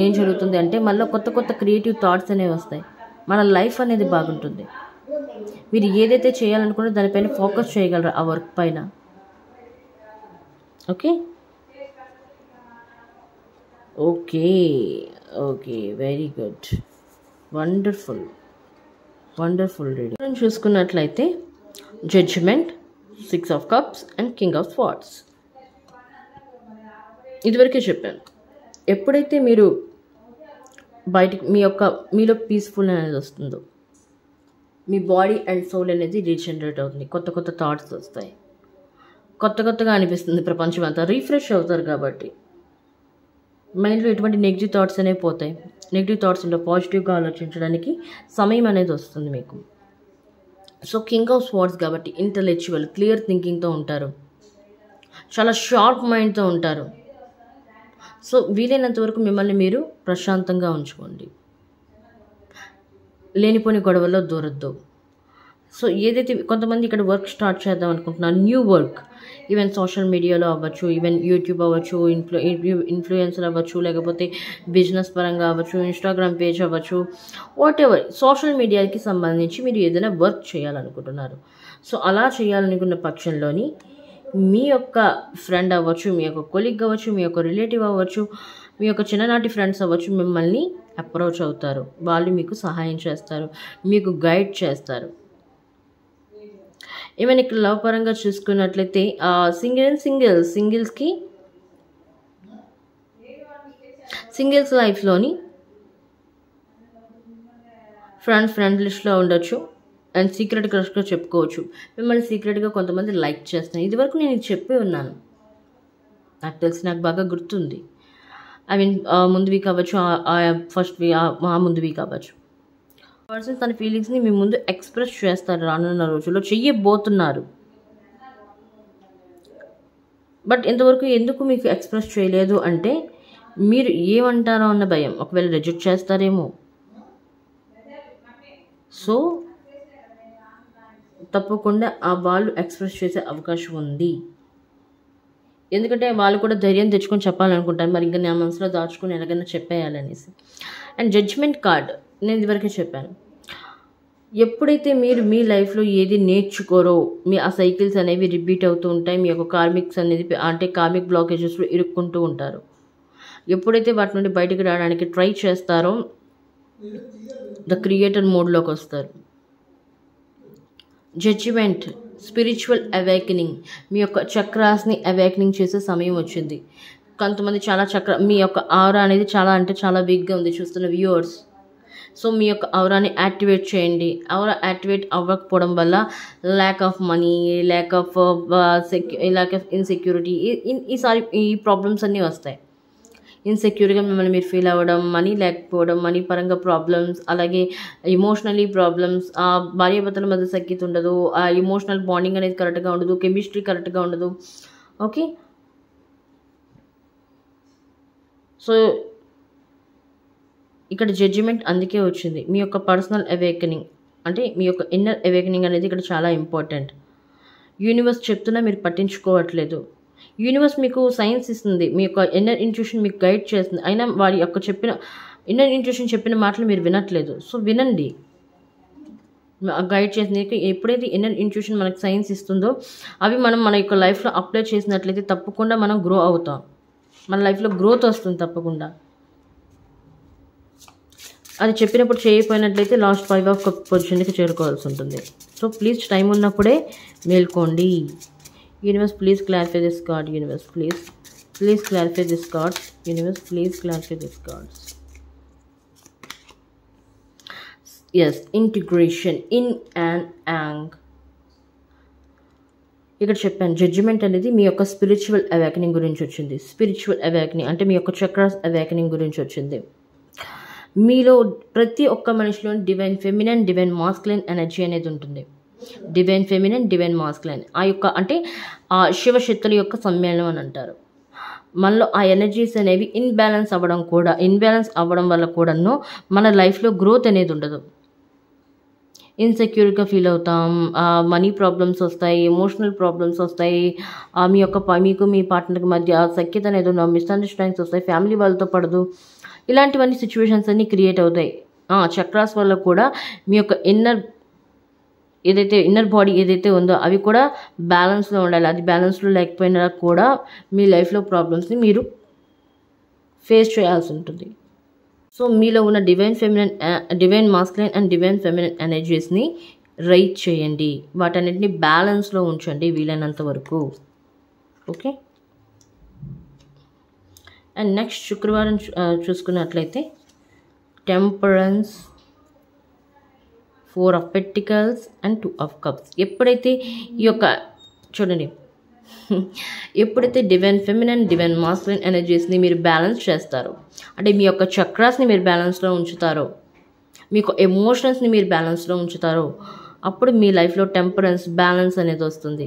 ఏం జరుగుతుంది అంటే మళ్ళీ కొత్త కొత్త క్రియేటివ్ థాట్స్ అనేవి వస్తాయి. మన లైఫ్ అనేది బాగుంటుంది. మీరు ఏదైతే చేయాలనుకుంటే దానిపైన ఫోకస్ చేయగలరు, ఆ వర్క్ పైన. Okay okay okay, very good, wonderful reading. చూసుకున్నట్లయితే judgement, 6 of Cups and King of Swords. ఇదివరకే చెప్పాను, ఎప్పుడైతే మీరు బయటికి మీలో పీస్ఫుల్ అనేది వస్తుందో, మీ బాడీ అండ్ సోల్ అనేది రీజనరేట్ అవుతుంది, కొత్త కొత్త థాట్స్ వస్తాయి, కొత్తగా అనిపిస్తుంది ప్రపంచం అంతా, రీఫ్రెష్ అవుతారు. కాబట్టి మైండ్లో ఎటువంటి నెగిటివ్ థాట్స్ అనేవి పోతాయి. నెగిటివ్ థాట్స్ ఉంటే పాజిటివ్గా ఆలోచించడానికి సమయం అనేది వస్తుంది మీకు. సో కింగ్ ఆఫ్ స్వార్డ్స్ కాబట్టి ఇంటలెక్చువల్, క్లియర్ థింకింగ్తో ఉంటారు, చాలా షార్ప్ మైండ్తో ఉంటారు. సో వీలైనంత వరకు మిమ్మల్ని మీరు ప్రశాంతంగా ఉంచుకోండి, లేనిపోని గొడవల్లో దూరద్దు. సో ఏదైతే కొంతమంది ఇక్కడ వర్క్ స్టార్ట్ చేద్దాం అనుకుంటున్నారు, న్యూ వర్క్, ఈవెన్ సోషల్ మీడియాలో అవ్వచ్చు, ఈవెన్ యూట్యూబ్ అవ్వచ్చు, ఇన్ఫ్లుయెన్సర్ అవ్వచ్చు, లేకపోతే బిజినెస్ పరంగా అవ్వచ్చు, ఇన్స్టాగ్రామ్ పేజ్ అవ్వచ్చు, వాట్ ఎవర్ సోషల్ మీడియాకి సంబంధించి మీరు ఏదైనా వర్క్ చేయాలనుకుంటున్నారు. సో అలా చేయాలనుకున్న పక్షంలోని మీ యొక్క ఫ్రెండ్ అవ్వచ్చు, మీ యొక్క కొలీగ్ అవ్వచ్చు, మీ యొక్క రిలేటివ్ అవ్వచ్చు, మీ యొక్క చిన్ననాటి ఫ్రెండ్స్ అవ్వచ్చు, మిమ్మల్ని అప్రోచ్ అవుతారు. వాళ్ళు మీకు సహాయం చేస్తారు, మీకు గైడ్ చేస్తారు. ఈవెన్ ఇక్కడ లవ్ పరంగా చూసుకున్నట్లయితే సింగిల్స్ లైఫ్లోని ఫ్రెండ్ లిస్ట్లో ఉండొచ్చు అండ్ సీక్రెట్ క్రష్గా చెప్పుకోవచ్చు. మిమ్మల్ని సీక్రెట్గా కొంతమంది లైక్ చేస్తున్నారు. ఇదివరకు నేను చెప్పి ఉన్నాను, నాకు తెలిసి, నాకు బాగా గుర్తుంది. ఐ మీన్ ముందు వీక్ అవ్వచ్చు, ఫస్ట్ వీక్, ముందు వీక్ అవ్వచ్చు. పర్సన్ తన ఫీలింగ్స్ని మీ ముందు ఎక్స్ప్రెస్ చేస్తారు, రానున్న రోజుల్లో చెయ్యబోతున్నారు. బట్ ఇంతవరకు ఎందుకు మీకు ఎక్స్ప్రెస్ చేయలేదు అంటే మీరు ఏమంటారో అన్న భయం, ఒకవేళ రిజెక్ట్ చేస్తారేమో. సో తప్పకుండా వాళ్ళు ఎక్స్ప్రెస్ చేసే అవకాశం ఉంది. ఎందుకంటే వాళ్ళు కూడా ధైర్యం తెచ్చుకొని చెప్పాలనుకుంటారు, మరి ఇంకా నా మనసులో దాచుకొని ఎలాగైనా చెప్పేయాలనేసి. అండ్ జడ్జ్మెంట్ కార్డ్ నేను ఇదివరకే చెప్పాను, ఎప్పుడైతే మీరు మీ లైఫ్లో ఏది నేర్చుకోరో మీ ఆ సైకిల్స్ అనేవి రిపీట్ అవుతూ ఉంటాయి. మీ యొక్క కార్మిక్స్ అనేది అంటే కార్మిక్ బ్లాకేజెస్లో ఇరుక్కుంటూ ఉంటారు. ఎప్పుడైతే వాటి నుండి బయటకు రావడానికి ట్రై చేస్తారో ద క్రియేటర్ మోడ్లోకి వస్తారు. జడ్జిమెంట్, స్పిరిచువల్ అవేకనింగ్, మీ యొక్క చక్రాస్ని అవేకనింగ్ చేసే సమయం వచ్చింది. కొంతమంది మీ యొక్క ఆరా అనేది చాలా వీక్గా ఉంది చూస్తున్న వ్యూవర్స్. సో మీ యొక్క ఔరాని యాక్టివేట్ చేయండి. ఔరా యాక్టివేట్ అవ్వకపోవడం వల్ల lack of money, lack of insecurity, ఈ ప్రాబ్లమ్స్ అన్నీ వస్తాయి. ఇన్సెక్యూర్గా మిమ్మల్ని మీరు ఫీల్ అవ్వడం, మనీ లేకపోవడం, మనీ పరంగా ప్రాబ్లమ్స్, అలాగే ఎమోషనలీ ప్రాబ్లమ్స్, భార్యాభర్తల మధ్య సఖ్యత ఉండదు, ఆ ఎమోషనల్ బాండింగ్ అనేది కరెక్ట్గా ఉండదు, కెమిస్ట్రీ కరెక్ట్గా ఉండదు. ఓకే, సో ఇక్కడ జడ్జిమెంట్ అందుకే వచ్చింది. మీ యొక్క పర్సనల్ అవేకనింగ్ అంటే మీ యొక్క ఇన్నర్ అవేకనింగ్ అనేది ఇక్కడ చాలా ఇంపార్టెంట్. యూనివర్స్ చెప్తున్నా మీరు పట్టించుకోవట్లేదు. యూనివర్స్ మీకు సైన్స్ ఇస్తుంది, మీ యొక్క ఇన్నర్ ఇంట్యూషన్ మీకు గైడ్ చేస్తుంది, అయినా వారి యొక్క ఇన్నర్ ఇంట్యూషన్ చెప్పిన మాటలు మీరు వినట్లేదు. సో వినండి, గైడ్ చేసింది. ఎప్పుడైతే ఇన్నర్ ఇంట్యూషన్ మనకు సైన్స్ ఇస్తుందో అవి మనం మన యొక్క లైఫ్లో అప్లై చేసినట్లయితే తప్పకుండా మనం గ్రో అవుతాం, మన లైఫ్లో గ్రోత్ వస్తుంది తప్పకుండా. అది చెప్పినప్పుడు చేయకపోయినట్లయితే లాస్ట్ 5 ఆఫ్ కప్ పొజిషన్కి చేరుకోవాల్సి ఉంటుంది. సో ప్లీజ్ టైం ఉన్నప్పుడే మేల్కోండి. Universe please clarify this card. Universe please clarify this cards. Universe please clarify this cards. Yes, integration, yin and yang. ఇక్కడ చెప్పాను, జడ్జిమెంట్ అనేది మీ యొక్క స్పిరిచువల్ అవేకనింగ్ గురించి వచ్చింది. స్పిరిచువల్ అవేకనింగ్ అంటే మీ యొక్క చక్రాస్ అవేకనింగ్ గురించి వచ్చింది. మీలో ప్రతి ఒక్క మనిషిలో divine feminine, divine masculine energy అనేది ఉంటుంది. డివైన్ ఫెమినైన్, డివైన్ మాస్కులైన్ ఆ యొక్క అంటే ఆ శివశక్తుల యొక్క సమ్మేళనం అని అంటారు. మనలో ఆ ఎనర్జీస్ అనేవి ఇన్బ్యాలెన్స్ అవ్వడం వల్ల కూడాను మన లైఫ్లో గ్రోత్ అనేది ఉండదు. ఇన్సెక్యూర్గా ఫీల్ అవుతాం, మనీ ప్రాబ్లమ్స్ వస్తాయి, ఎమోషనల్ ప్రాబ్లమ్స్ వస్తాయి, మీకు మీ పార్ట్నర్కి మధ్య సఖ్యత అనేది ఉండదు, మిస్అండర్స్టాండింగ్స్ వస్తాయి, ఫ్యామిలీ వాళ్ళతో పడదు, ఇలాంటివన్నీ సిచ్యువేషన్స్ అన్నీ క్రియేట్ అవుతాయి. చక్రాస్ వల్ల కూడా మీ యొక్క ఇన్నర్ బాడీ ఏదైతే ఉందో అవి కూడా బ్యాలెన్స్లో ఉండాలి. అది బ్యాలెన్స్లో లేకపోయినా కూడా మీ లైఫ్లో ప్రాబ్లమ్స్ని మీరు ఫేస్ చేయాల్సి ఉంటుంది. సో మీలో ఉన్న divine masculine and divine feminine ఎనర్జీస్ని రైట్ చేయండి, వాటన్నిటిని బ్యాలెన్స్లో ఉంచండి వీలైనంత వరకు. ఓకే, అండ్ నెక్స్ట్ శుక్రవారం చూసుకున్నట్లయితే temperance, 4 of pentacles and 2 of cups. ఎప్పుడైతే ఈ యొక్క చూడండి, ఎప్పుడైతే డివైన్ ఫెమినైన్, డివైన్ మాస్కులైన్ ఎనర్జీస్ని మీరు బ్యాలెన్స్ చేస్తారో, అంటే మీ యొక్క చక్రాస్ని మీరు బ్యాలెన్స్లో ఉంచుతారో, మీ యొక్క ఎమోషన్స్ని మీరు బ్యాలెన్స్లో ఉంచుతారో, అప్పుడు మీ లైఫ్లో టెంపరెన్స్, బ్యాలెన్స్ అనేది వస్తుంది.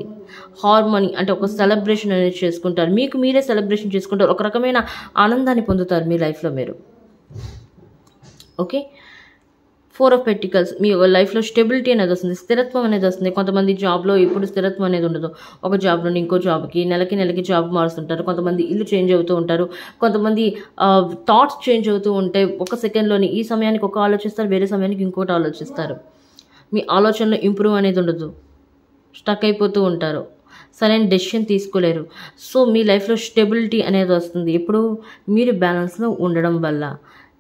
హార్మోనీ అంటే ఒక సెలబ్రేషన్ అనేది చేసుకుంటారు, మీకు మీరే సెలబ్రేషన్ చేసుకుంటారు, ఒక రకమైన ఆనందాన్ని పొందుతారు మీ లైఫ్లో మీరు. ఓకే, 4 ఆఫ్ పెంటికల్స్ మీ లైఫ్లో స్టెబిలిటీ అనేది వస్తుంది, స్థిరత్వం అనేది వస్తుంది. కొంతమంది జాబ్లో ఇప్పుడు స్థిరత్వం అనేది ఉండదు, ఒక జాబ్ నుండి ఇంకో జాబ్కి నెలకి జాబ్ మారుస్తుంటారు. కొంతమంది ఇల్లు చేంజ్ అవుతూ ఉంటారు, కొంతమంది థాట్స్ చేంజ్ అవుతూ ఉంటాయి. ఒక సెకండ్లోని ఈ సమయానికి ఒక ఆలోచిస్తారు, వేరే సమయానికి ఇంకోటి ఆలోచిస్తారు. మీ ఆలోచనలో ఇంప్రూవ్ అనేది ఉండదు, స్టక్ అయిపోతూ ఉంటారు, సరైన డెసిషన్ తీసుకోలేరు. సో మీ లైఫ్లో స్టెబిలిటీ అనేది వస్తుంది ఎప్పుడు మీరు బ్యాలెన్స్లో ఉండడం వల్ల.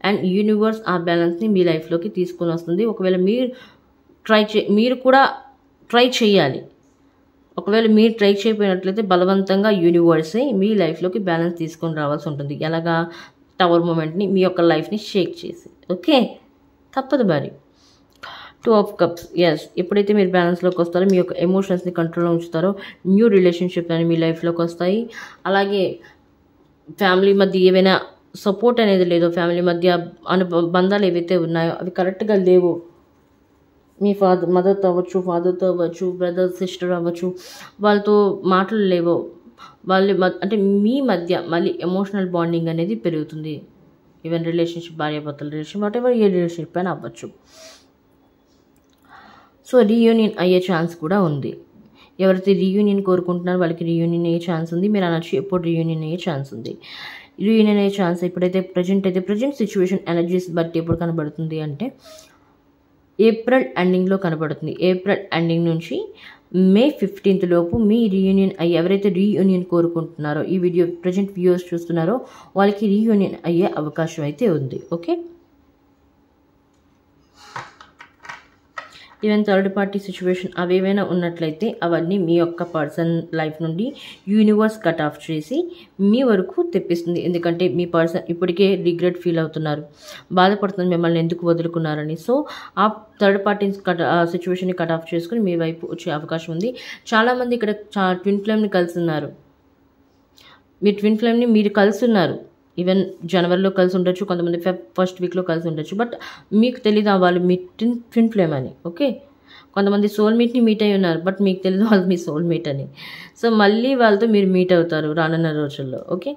అండ్ యూనివర్స్ ఆ బ్యాలెన్స్ని మీ లైఫ్లోకి తీసుకొని వస్తుంది. ఒకవేళ మీరు కూడా ట్రై చేయాలి. ఒకవేళ మీరు ట్రై చేయకపోయినట్లయితే బలవంతంగా యూనివర్సే మీ లైఫ్లోకి బ్యాలెన్స్ తీసుకొని రావాల్సి ఉంటుంది. ఎలాగా? టవర్ మూమెంట్ని మీ యొక్క లైఫ్ని షేక్ చేసి. ఓకే, తప్పదు మరి. 2 ఆఫ్ కప్స్. ఎస్, ఎప్పుడైతే మీరు బ్యాలెన్స్లోకి వస్తారో, మీ యొక్క ఎమోషన్స్ని కంట్రోల్లో ఉంచుతారో, న్యూ రిలేషన్షిప్ అని మీ లైఫ్లోకి వస్తాయి. అలాగే ఫ్యామిలీ మధ్య ఏవైనా సపోర్ట్ అనేది లేదో, ఫ్యామిలీ మధ్య బంధాలు ఏవైతే ఉన్నాయో అవి కరెక్ట్గా లేవు, మీ మదర్తో అవ్వచ్చు, ఫాదర్తో అవ్వచ్చు, బ్రదర్ సిస్టర్ అవ్వచ్చు, వాళ్ళతో మాటలు లేవో, అంటే మీ మధ్య మళ్ళీ ఎమోషనల్ బాండింగ్ అనేది పెరుగుతుంది. ఈవెన్ రిలేషన్షిప్, భార్యాభర్తల relation, what ever A relationship అయినా అవ్వచ్చు. సో రీయూనియన్ అయ్యే ఛాన్స్ కూడా ఉంది. ఎవరైతే రీయూనియన్ కోరుకుంటున్నారో వాళ్ళకి రీయూనియన్ అయ్యే ఛాన్స్ ఉంది. మీరు అనొచ్చు ఎప్పుడు రీయూనియన్ అయ్యే ఛాన్స్ ఉంది. రీయూనియన్ అయ్యే ఛాన్స్ ఎప్పుడైతే ప్రజెంట్ సిచ్యువేషన్ ఎనర్జీస్ బట్టి ఎప్పుడు కనబడుతుంది అంటే ఏప్రిల్ ఎండింగ్లో కనబడుతుంది. ఏప్రిల్ ఎండింగ్ నుంచి మే 15th లోపు మీ రీయూనియన్ అయ్యి, ఎవరైతే రీయూనియన్ కోరుకుంటున్నారో, ఈ వీడియో ప్రజెంట్ వ్యూవర్స్ చూస్తున్నారో వాళ్ళకి రీయూనియన్ అయ్యే అవకాశం అయితే ఉంది. Okay, even third party situation అవేవైనా ఉన్నట్లయితే అవన్నీ మీ యొక్క పర్సన్ లైఫ్ నుండి యూనివర్స్ కట్ ఆఫ్ చేసి మీ వరకు తెప్పిస్తుంది. ఎందుకంటే మీ పర్సన్ ఇప్పటికే రిగ్రెట్ ఫీల్ అవుతున్నారు, బాధపడుతున్నారు మిమ్మల్ని ఎందుకు వదులుకున్నారని. సో ఆ థర్డ్ పార్టీ సిచ్యువేషన్ని కట్ ఆఫ్ చేసుకుని మీ వైపు వచ్చే అవకాశం ఉంది. చాలామంది ఇక్కడ ట్విన్ ఫ్లేమ్ని కలిసి ఉన్నారు. మీ ట్విన్ ఫ్లేమ్ని మీరు కలిసి ఉన్నారు. ఈవెన్ జనవరిలో కలిసి ఉండొచ్చు, కొంతమంది ఫస్ట్ వీక్లో కలిసి ఉండొచ్చు. బట్ మీకు తెలీదు వాళ్ళు మీ ట్విన్ ఫ్లేమ్ అని. ఓకే, కొంతమంది సోల్మేట్ని మీట్ అయి ఉన్నారు, బట్ మీకు తెలీదు వాళ్ళు మీ సోల్మేట్ అని. సో మళ్ళీ వాళ్ళతో మీరు మీట్ అవుతారు రానున్న రోజుల్లో. ఓకే,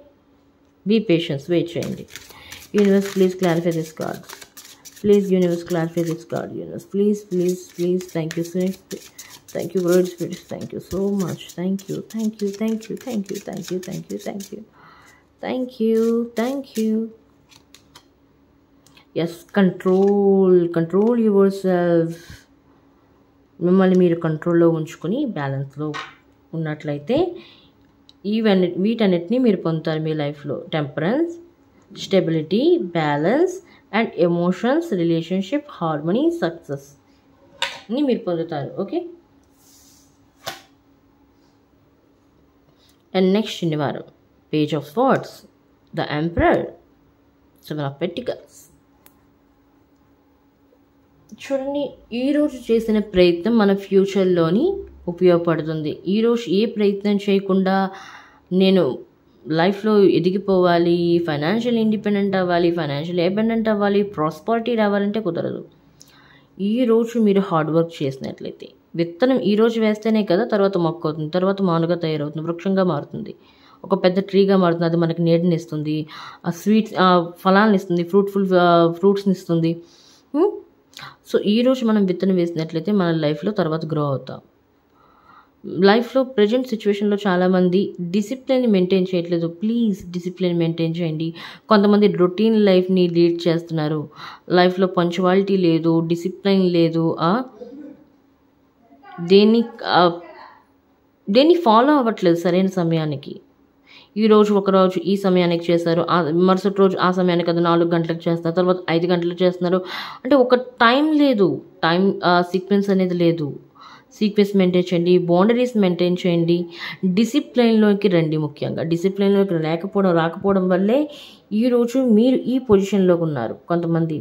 బీ పేషెన్స్, వెయిట్ చేయండి. Universe please clarify this card. Please universe clarify this card. Universe please please please. Thank you so thank you word spirits. Thank you so much. Thank you thank you thank you thank you thank you thank you thank you thank you thank you. Yes, control yourself. మిమ్మల్ని మీరు కంట్రోల్లో ఉంచుకొని బ్యాలెన్స్లో ఉన్నట్లయితే వీటన్నిటిని మీరు పొందుతారు మీ లైఫ్లో. Temperance, stability, balance and emotions, relationship, harmony, success ని మీరు పొందుతారు. ఓకే, అండ్ నెక్స్ట్ శనివారం page of swords, the emperor, 7 of pentacles. చూడండి, ఈరోజు చేసిన ప్రయత్నం మన ఫ్యూచర్లోని ఉపయోగపడుతుంది. ఈరోజు ఏ ప్రయత్నం చేయకుండా నేను లైఫ్లో ఎదిగిపోవాలి, ఫైనాన్షియల్ ఇండిపెండెంట్ అవ్వాలి, ఫైనాన్షియల్ ఇండిపెండెంట్ అవ్వాలి, ప్రాస్పరిటీ రావాలంటే కుదరదు. ఈరోజు మీరు హార్డ్ వర్క్ చేసినట్లయితే, విత్తనం ఈరోజు వేస్తేనే కదా తర్వాత మొక్క అవుతుంది, తర్వాత మానుగా తయారవుతుంది, వృక్షంగా మారుతుంది, ఒక పెద్ద ట్రీగా మారుతుంది. అది మనకి నీడని ఇస్తుంది, ఆ స్వీట్స్ ఫలాలను ఇస్తుంది, ఫ్రూట్స్ని ఇస్తుంది. సో ఈరోజు మనం విత్తనం వేసినట్లయితే మన లైఫ్లో తర్వాత గ్రో అవుతాం. లైఫ్లో ప్రజెంట్ సిచ్యువేషన్లో చాలామంది డిసిప్లిన్ మెయింటైన్ చేయట్లేదు. ప్లీజ్ డిసిప్లిన్ మెయింటైన్ చేయండి. కొంతమంది రొటీన్ లైఫ్ని లీడ్ చేస్తున్నారు. లైఫ్లో పంచువాలిటీ లేదు, డిసిప్లిన్ లేదు, దేన్ని ఫాలో అవ్వట్లేదు సరైన సమయానికి. ఈరోజు ఒకరోజు ఈ సమయానికి చేస్తారు, మరుసటి రోజు ఆ సమయానికి అది 4 గంటలకు చేస్తారు, తర్వాత 5 గంటలకు చేస్తున్నారు. అంటే ఒక టైం లేదు, సీక్వెన్స్ అనేది లేదు. సీక్వెన్స్ మెయింటైన్ చేయండి, బౌండరీస్ మెయింటైన్ చేయండి, డిసిప్లైన్లోకి రండి. ముఖ్యంగా డిసిప్లైన్లోకి రాకపోవడం వల్లే ఈరోజు మీరు ఈ పొజిషన్లోకి ఉన్నారు. కొంతమంది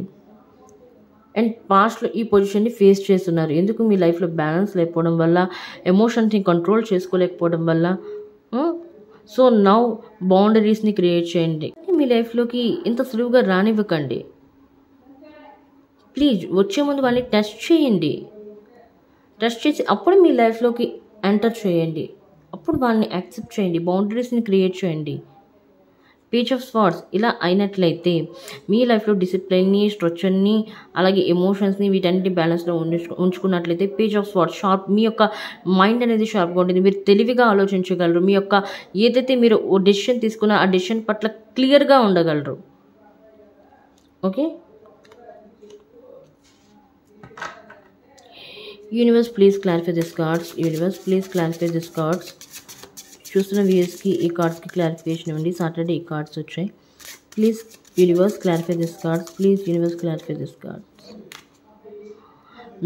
అండ్ పాస్ట్లో ఈ పొజిషన్ని ఫేస్ చేస్తున్నారు. ఎందుకు? మీ లైఫ్లో బ్యాలెన్స్ లేకపోవడం వల్ల, ఎమోషన్స్ని కంట్రోల్ చేసుకోలేకపోవడం వల్ల. సో నౌ బౌండరీస్ని క్రియేట్ చేయండి. మీ లైఫ్లోకి ఇంత సులువుగా రానివ్వకండి. ప్లీజ్ వచ్చే ముందు వాళ్ళని టెస్ట్ చేయండి. టెస్ట్ చేసి అప్పుడు మీ లైఫ్లోకి ఎంటర్ చేయండి. అప్పుడు వాళ్ళని యాక్సెప్ట్ చేయండి, బౌండరీస్ని క్రియేట్ చేయండి. పేజ్ ఆఫ్ స్వార్డ్స్ ఇలా అయినట్లయితే మీ లైఫ్లో డిసిప్లిన్ని, స్ట్రక్చర్ని, అలాగే ఎమోషన్స్ని వీటన్నిటి బ్యాలెన్స్లో ఉంచుకున్నట్లయితే పేజ్ ఆఫ్ స్వార్డ్స్ షార్ప్, మీ యొక్క మైండ్ అనేది షార్ప్గా ఉంటుంది. మీరు తెలివిగా ఆలోచించగలరు. మీ యొక్క ఏదైతే మీరు ఓ డెసిషన్ తీసుకున్నా ఆ డెసిషన్ పట్ల క్లియర్గా ఉండగలరు. Okay, universe please clarify this cards. Universe please clarify this cards. చూస్తున్న వ్యూయర్స్కి ఈ కార్డ్స్కి క్లారిఫికేషన్ ఇవ్వండి. సాటర్డే ఈ కార్డ్స్ వచ్చాయి. Please universe clarify this cards. Please universe clarify this cards.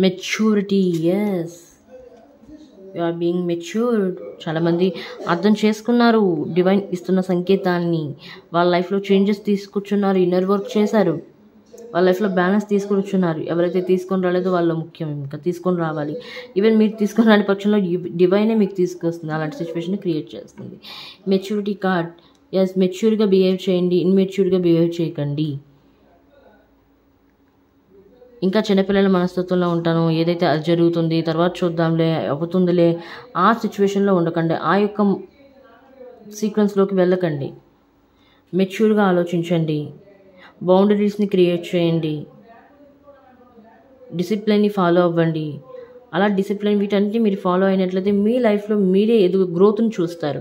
Maturity, yes, you are being matured. చాలామంది అర్థం చేసుకున్నారు డివైన్ ఇస్తున్న సంకేతాన్ని. వాళ్ళ లైఫ్లో చేంజెస్ తీసుకొచ్చున్నారు, ఇన్నర్ వర్క్ చేశారు, వాళ్ళ లైఫ్లో బ్యాలెన్స్ తీసుకొచ్చున్నారు. ఎవరైతే తీసుకొని రాలేదో వాళ్ళు ముఖ్యం, ఇంకా తీసుకొని రావాలి. ఈవెన్ మీరు తీసుకొని రాని పక్షంలో డివైనే మీకు తీసుకొస్తుంది, అలాంటి సిచ్యువేషన్ క్రియేట్ చేస్తుంది. మెచ్యూరిటీ కార్డ్, ఎస్, మెచ్యూర్గా బిహేవ్ చేయండి, ఇన్మెచ్యూర్గా బిహేవ్ చేయకండి. ఇంకా చిన్నపిల్లల మనస్తత్వంలో ఉంటాను, ఏదైతే అది జరుగుతుంది తర్వాత చూద్దాంలే, అవుతుందిలే, ఆ సిచ్యువేషన్లో ఉండకండి, ఆ యొక్క సీక్వెన్స్లోకి వెళ్ళకండి. మెచ్యూర్గా ఆలోచించండి, బౌండరీస్ని క్రియేట్ చేయండి, డిసిప్లిన్ని ఫాలో అవ్వండి. అలా డిసిప్లిన్ వీటన్నిటి మీరు ఫాలో అయినట్లయితే మీ లైఫ్లో మీరే గ్రోత్ని చూస్తారు.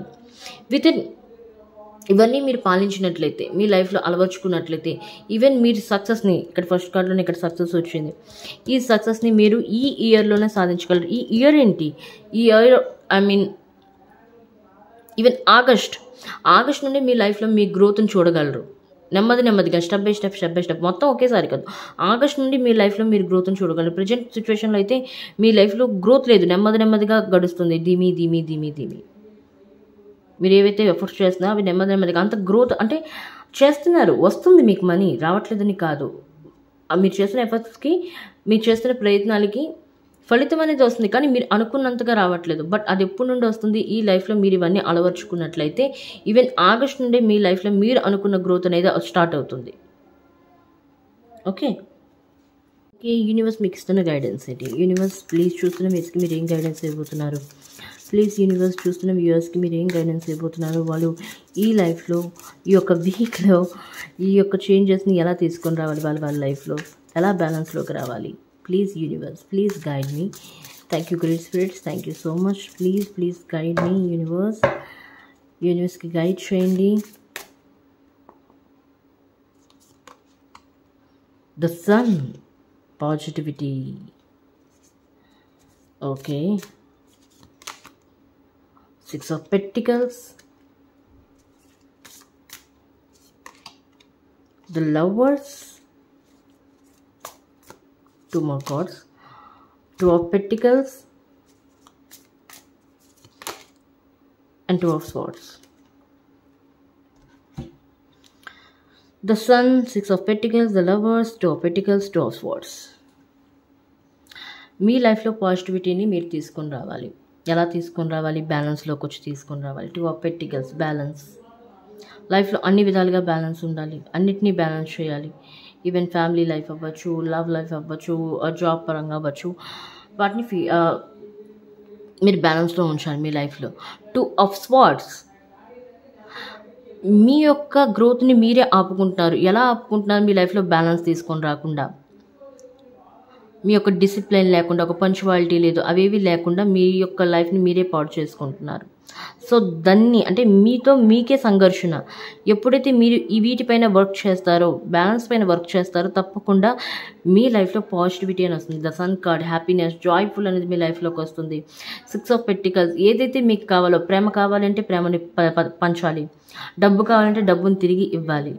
ఇవన్నీ మీరు పాలించినట్లయితే, మీ లైఫ్లో అలవర్చుకున్నట్లయితే, ఈవెన్ మీరు సక్సెస్ని, ఇక్కడ ఫస్ట్ కార్డ్లోనే ఇక్కడ సక్సెస్ వచ్చింది, ఈ సక్సెస్ని మీరు ఈ ఇయర్లోనే సాధించగలరు. ఈ ఇయర్ ఏంటి, ఈ ఇయర్ ఈవెన్ ఆగస్ట్ నుండి మీ లైఫ్లో మీ గ్రోత్ని చూడగలరు. నెమ్మదిగా స్టెప్ బై స్టెప్ మొత్తం ఒకేసారి కాదు. ఆగస్ట్ నుండి మీ లైఫ్లో మీరు గ్రోత్ని చూడగలరు. ప్రజెంట్ సిచ్యువేషన్లో అయితే మీ లైఫ్లో గ్రోత్ లేదు, నెమ్మదిగా గడుస్తుంది. ధీమీ. మీరు ఏవైతే ఎఫర్ట్స్ చేస్తున్నారో అవి నెమ్మదిగా అంత గ్రోత్ అంటే చేస్తున్నారు, వస్తుంది మీకు మనీ, రావట్లేదని కాదు. మీరు చేస్తున్న ఎఫర్ట్స్కి, మీరు చేస్తున్న ప్రయత్నాలకి ఫలితం అనేది వస్తుంది, కానీ మీరు అనుకున్నంతగా రావట్లేదు. బట్ అది ఎప్పటి నుండి వస్తుంది, ఈ లైఫ్లో మీరు ఇవన్నీ అలవర్చుకున్నట్లయితే ఈవెన్ ఆగస్ట్ నుండి మీ లైఫ్లో మీరు అనుకున్న గ్రోత్ అనేది స్టార్ట్ అవుతుంది. ఓకే, యూనివర్స్ మీకు ఇస్తున్న గైడెన్స్ ఏంటి? యూనివర్స్ ప్లీజ్ చూస్తున్న వ్యూయర్స్కి మీరు ఏం గైడెన్స్ ఇవ్వబోతున్నారు? ప్లీజ్ యూనివర్స్ చూస్తున్న వ్యూయర్స్కి మీరు ఏం గైడెన్స్ ఇవ్వబోతున్నారు? వాళ్ళు ఈ లైఫ్లో, ఈ యొక్క వీక్లో ఈ యొక్క చేంజెస్ని ఎలా తీసుకొని రావాలి, వాళ్ళ లైఫ్లో ఎలా బ్యాలెన్స్లోకి రావాలి? Please universe, please guide me. Thank you great spirits, thank you so much. Please guide me యూనివర్స్కి గైడ్ చేయండి. The sun, positivity. Okay, 6 of Pentacles, the Lovers, 2 more cards, 2 of Pentacles and 2 of Swords. The Sun, 6 of Pentacles, the Lovers, 2 of Pentacles, 2 of Swords. మీ లైఫ్లో పాజిటివిటీని మీరు తీసుకొని రావాలి. ఎలా తీసుకొని రావాలి? బ్యాలెన్స్లోకి వచ్చి తీసుకొని రావాలి. 2 of Pentacles, బ్యాలెన్స్. లైఫ్లో అన్ని విధాలుగా బ్యాలెన్స్ ఉండాలి, అన్నిటినీ బ్యాలెన్స్ చేయాలి. ఈవెన్ ఫ్యామిలీ లైఫ్ అవ్వచ్చు, లవ్ లైఫ్ అవ్వచ్చు, జాబ్ పరంగా అవ్వచ్చు, వాటిని మీరు బ్యాలెన్స్లో ఉంచాలి మీ లైఫ్లో. 2 of Swords, మీ యొక్క గ్రోత్ని మీరే ఆపుకుంటున్నారు. ఎలా ఆపుకుంటున్నారు? మీ లైఫ్లో బ్యాలెన్స్ తీసుకొని రాకుండా, మీ యొక్క డిసిప్లిన్ లేకుండా, ఒక పంచువాలిటీ లేదు, అవేవి లేకుండా మీ యొక్క లైఫ్ని మీరే పాడు చేసుకుంటున్నారు. సో దాన్ని అంటే మీకే సంఘర్షణ. ఎప్పుడైతే మీరు వీటిపైన వర్క్ చేస్తారో, బ్యాలెన్స్ పైన వర్క్ చేస్తారో, తప్పకుండా మీ లైఫ్లో పాజిటివిటీ అని వస్తుంది. The sun card, happiness, joyful అనేది మీ లైఫ్లోకి వస్తుంది. 6 of Pentacles, ఏదైతే మీకు కావాలో, ప్రేమ కావాలంటే ప్రేమని పంచాలి, డబ్బు కావాలంటే డబ్బుని తిరిగి ఇవ్వాలి,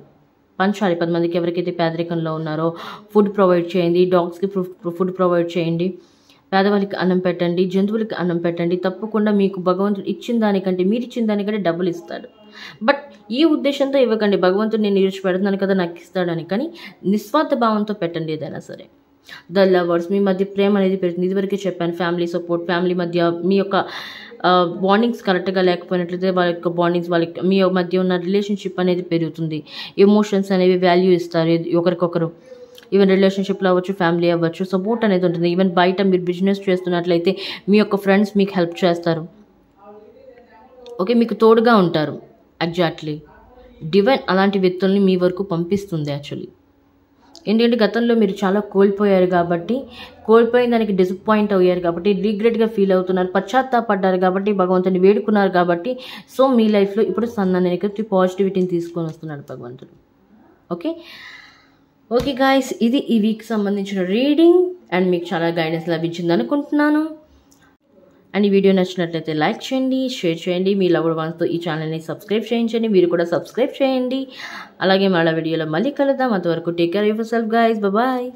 పంచాలి. 10 మందికి ఎవరికైతే పేదరికంలో ఉన్నారో ఫుడ్ ప్రొవైడ్ చేయండి, డాగ్స్కి ఫుడ్ ప్రొవైడ్ చేయండి, పేదవాళ్ళకి అన్నం పెట్టండి, జంతువులకి అన్నం పెట్టండి. తప్పకుండా మీకు భగవంతుడు ఇచ్చిన దానికంటే, మీరు ఇచ్చిన దానికంటే డబ్బులు ఇస్తాడు. బట్ ఈ ఉద్దేశంతో ఇవ్వకండి, భగవంతుడు నేను ఈరోజు పెడుతున్నాను కదా నాకు ఇస్తాడని, కానీ నిస్వార్థ భావంతో పెట్టండి ఏదైనా సరే. ద లవర్స్, మీ మధ్య ప్రేమ అనేది పెరుగుతుంది. ఇదివరకే చెప్పాను, ఫ్యామిలీ సపోర్ట్, ఫ్యామిలీ మధ్య మీ యొక్క బాండింగ్స్ కరెక్ట్గా లేకపోయినట్లయితే వాళ్ళ యొక్క బాండింగ్స్, మీ మధ్య ఉన్న రిలేషన్షిప్ అనేది పెరుగుతుంది. ఎమోషన్స్ అనేవి వాల్యూ ఇస్తారు ఒకరికొకరు. ఈవెన్ రిలేషన్షిప్లో అవ్వచ్చు, ఫ్యామిలీ అవ్వచ్చు, సపోర్ట్ అనేది ఉంటుంది. ఈవెన్ బయట మీరు బిజినెస్ చేస్తున్నట్లయితే మీ యొక్క ఫ్రెండ్స్ మీకు హెల్ప్ చేస్తారు. ఓకే, మీకు తోడుగా ఉంటారు. ఎగ్జాక్ట్లీ డివైన్ అలాంటి వ్యక్తుల్ని మీ వరకు పంపిస్తుంది యాక్చువల్లీ. ఎందుకంటే గతంలో మీరు చాలా కోల్పోయారు కాబట్టి, కోల్పోయిన దానికి డిసప్పాయింట్ అయ్యారు కాబట్టి, రిగ్రెట్గా ఫీల్ అవుతున్నారు, పశ్చాత్తాపడ్డారు కాబట్టి, భగవంతుని వేడుకున్నారు కాబట్టి, సో మీ లైఫ్లో ఇప్పుడు సన్ అనేది పాజిటివిటీని తీసుకొని వస్తున్నాడు భగవంతుడు. ఓకే ఓకే గాయస్, ఇది ఈ వీక్ సంబంధించిన రీడింగ్ అండ్ మీకు చాలా గైడెన్స్ లభించింది అనుకుంటున్నాను. అండ్ ఈ వీడియో నచ్చినట్లయితే లైక్ చేయండి, షేర్ చేయండి, మీ లవ్డ్ వన్స్తో ఈ ఛానల్ని సబ్స్క్రైబ్ చేయించండి, మీరు కూడా సబ్స్క్రైబ్ చేయండి. అలాగే మళ్ళీ వీడియోలో మళ్ళీ కలుద్దాం. అంతవరకు take care of yourself guys, bye.